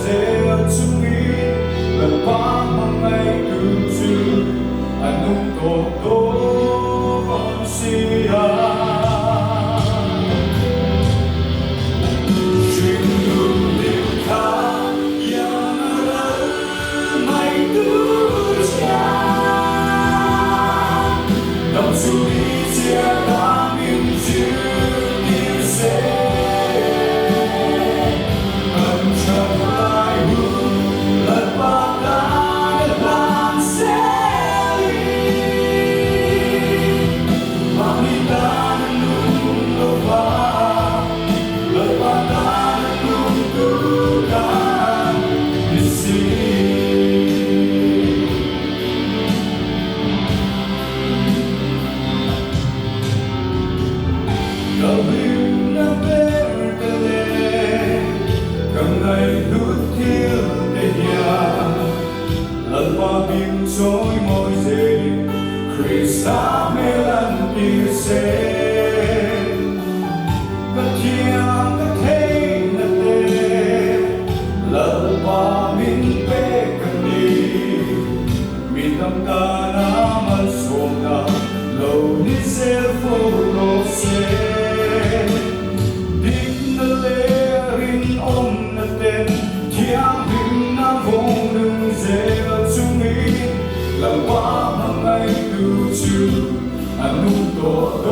rêu chung ý lần qua mang ngày cứu trừ anung tổ tổ con si trôi môi dề Krista mê lần tiêu xe các chiang các thế nà tê lỡ ba min bê cần đi min tâm ta na mất xuống na lâu đi xe phố lô xe đích nà lê rin ôm nà tên chiang hình na vô nâng dê chung ý lần qua mang ngày cứu trừ anung tổ